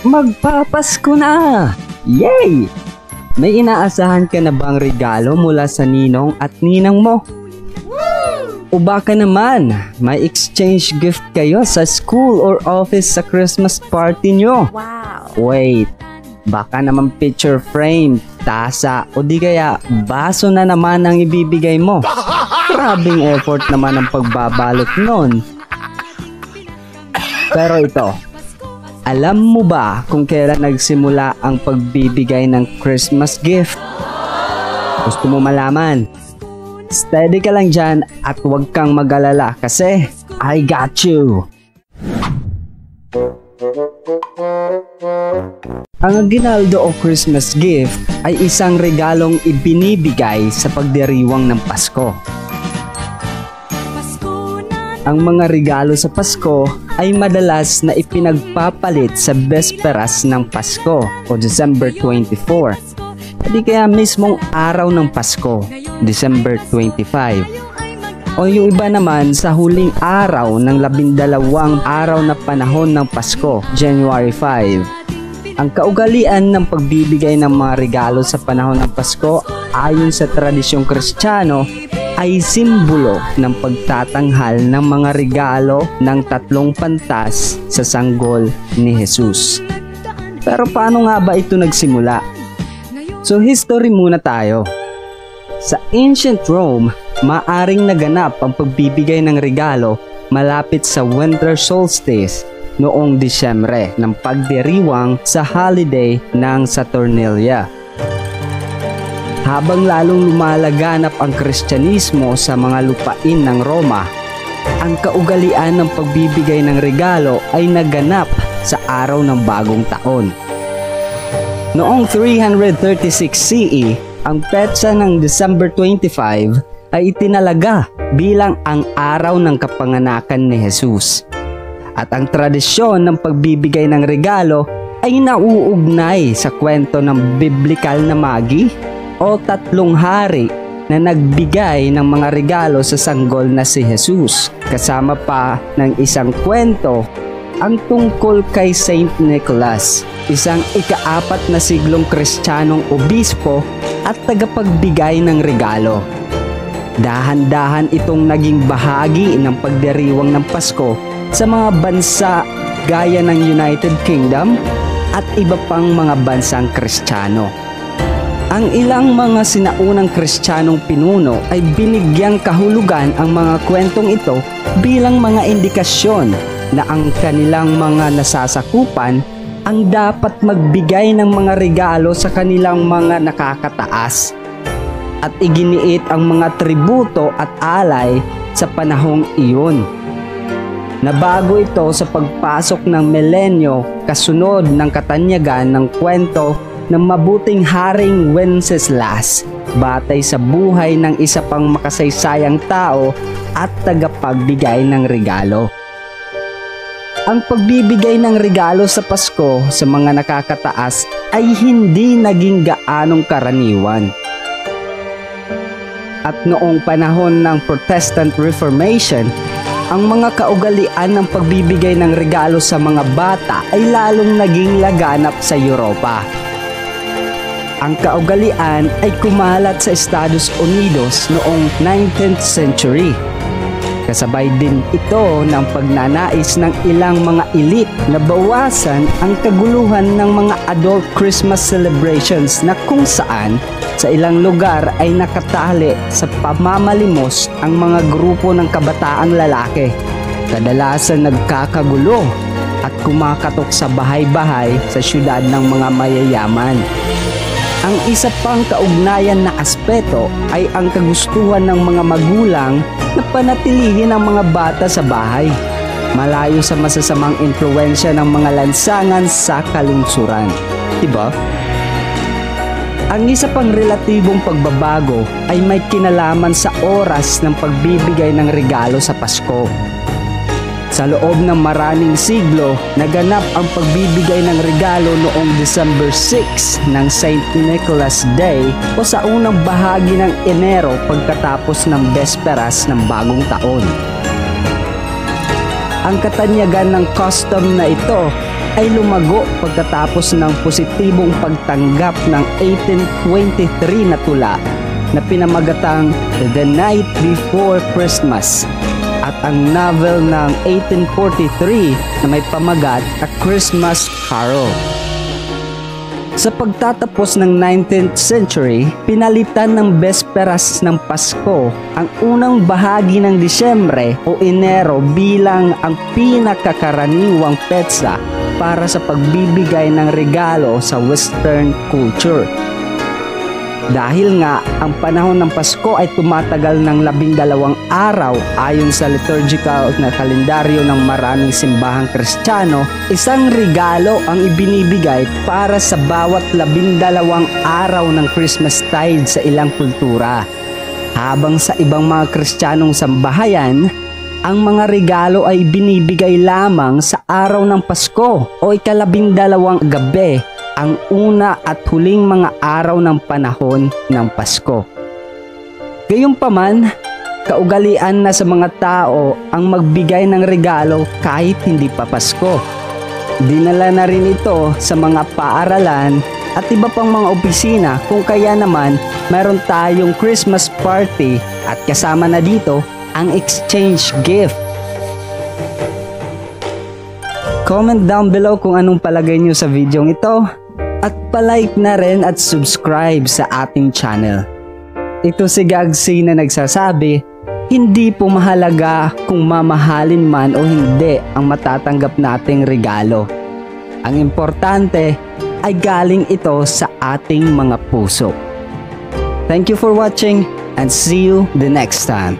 Magpapasko na! Yay! May inaasahan ka na bang regalo mula sa ninong at ninang mo? O baka naman, may exchange gift kayo sa school or office sa Christmas party nyo? Wow! Wait, baka naman picture frame, tasa o di kaya baso na naman ang ibibigay mo. Grabing effort naman ang pagbabalot nun. Pero ito, alam mo ba kung kailan nagsimula ang pagbibigay ng Christmas gift? Gusto mo malaman? Steady ka lang dyan at huwag kang mag-alala kasi I got you! Ang aguinaldo o Christmas gift ay isang regalong ibinibigay sa pagdiriwang ng Pasko. Ang mga regalo sa Pasko ay madalas na ipinagpapalit sa besperas ng Pasko o December 24. Di kaya mismong araw ng Pasko, December 25. O yung iba naman sa huling araw ng 12 araw na panahon ng Pasko, January 5. Ang kaugalian ng pagbibigay ng mga regalo sa panahon ng Pasko ayon sa tradisyong Kristiyano ay simbolo ng pagtatanghal ng mga regalo ng 3 pantas sa sanggol ni Jesus. Pero paano nga ba ito nagsimula? So history muna tayo. Sa ancient Rome, maaring naganap ang pagbibigay ng regalo malapit sa winter solstice noong Disyembre ng pagdiriwang sa holiday ng Saturnalia. Habang lalong lumalaganap ang Kristyanismo sa mga lupain ng Roma, ang kaugalian ng pagbibigay ng regalo ay naganap sa araw ng bagong taon. Noong 336 CE, ang petsa ng December 25 ay itinalaga bilang ang araw ng kapanganakan ni Jesus. At ang tradisyon ng pagbibigay ng regalo ay nauugnay sa kwento ng biblikal na magi o 3 hari na nagbigay ng mga regalo sa sanggol na si Jesus. Kasama pa ng isang kwento ang tungkol kay Saint Nicholas, isang ika-4 na siglong Kristiyanong obispo at tagapagbigay ng regalo. Dahan-dahan itong naging bahagi ng pagdiriwang ng Pasko sa mga bansa gaya ng United Kingdom at iba pang mga bansang Kristiyano. Ang ilang mga sinaunang Kristiyanong pinuno ay binigyang kahulugan ang mga kwentong ito bilang mga indikasyon na ang kanilang mga nasasakupan ang dapat magbigay ng mga regalo sa kanilang mga nakakataas at iginiit ang mga tributo at alay sa panahong iyon. Nabago ito sa pagpasok ng milenyo kasunod ng katanyagan ng kwento ng mabuting Haring Wenceslas batay sa buhay ng isa pang makasaysayang tao at tagapagbigay ng regalo. Ang pagbibigay ng regalo sa Pasko sa mga nakakataas ay hindi naging gaanong karaniwan. At noong panahon ng Protestant Reformation, ang mga kaugalian ng pagbibigay ng regalo sa mga bata ay lalong naging laganap sa Europa. Ang kaugalian ay kumalat sa Estados Unidos noong 19th century. Kasabay din ito ng pagnanais ng ilang mga elite na bawasan ang kaguluhan ng mga adult Christmas celebrations na kung saan sa ilang lugar ay nakatali sa pamamalimos ang mga grupo ng kabataang lalaki. Kadalasan nagkakagulo at kumakatok sa bahay-bahay sa syudad ng mga mayayaman. Ang isa pang kaugnayan na aspeto ay ang kagustuhan ng mga magulang na panatilihin ang mga bata sa bahay, malayo sa masasamang impluwensya ng mga lansangan sa kalungsuran. Diba? Ang isa pang relatibong pagbabago ay may kinalaman sa oras ng pagbibigay ng regalo sa Pasko. Sa loob ng maraming siglo, naganap ang pagbibigay ng regalo noong December 6 ng Saint Nicholas Day o sa unang bahagi ng Enero pagkatapos ng Besperas ng Bagong Taon. Ang katanyagan ng custom na ito ay lumago pagkatapos ng positibong pagtanggap ng 1823 na tula na pinamagatang The Night Before Christmas at ang novel ng 1843 na may pamagat A Christmas Carol. Sa pagtatapos ng 19th century, pinalitan ng Besperas ng Pasko ang unang bahagi ng Disyembre o Enero bilang ang pinakakaraniwang petsa para sa pagbibigay ng regalo sa Western culture. Dahil nga ang panahon ng Pasko ay tumatagal ng 12 araw ayon sa liturgical na kalendaryo ng maraming simbahang Kristiyano, isang regalo ang ibinibigay para sa bawat 12 araw ng Christmastide sa ilang kultura. Habang sa ibang mga Kristiyanong sambahayan, ang mga regalo ay binibigay lamang sa araw ng Pasko o ika-12 gabi, ang una at huling mga araw ng panahon ng Pasko. Gayunpaman, kaugalian na sa mga tao ang magbigay ng regalo kahit hindi pa Pasko. Dinala na rin ito sa mga paaralan at iba pang mga opisina, kung kaya naman mayroon tayong Christmas party at kasama na dito ang exchange gift. Comment down below kung anong palagay nyo sa video ito at palike na rin at subscribe sa ating channel. Ito si Gagsi na nagsasabi, hindi po mahalaga kung mamahalin man o hindi ang matatanggap nating regalo. Ang importante ay galing ito sa ating mga puso. Thank you for watching and see you the next time.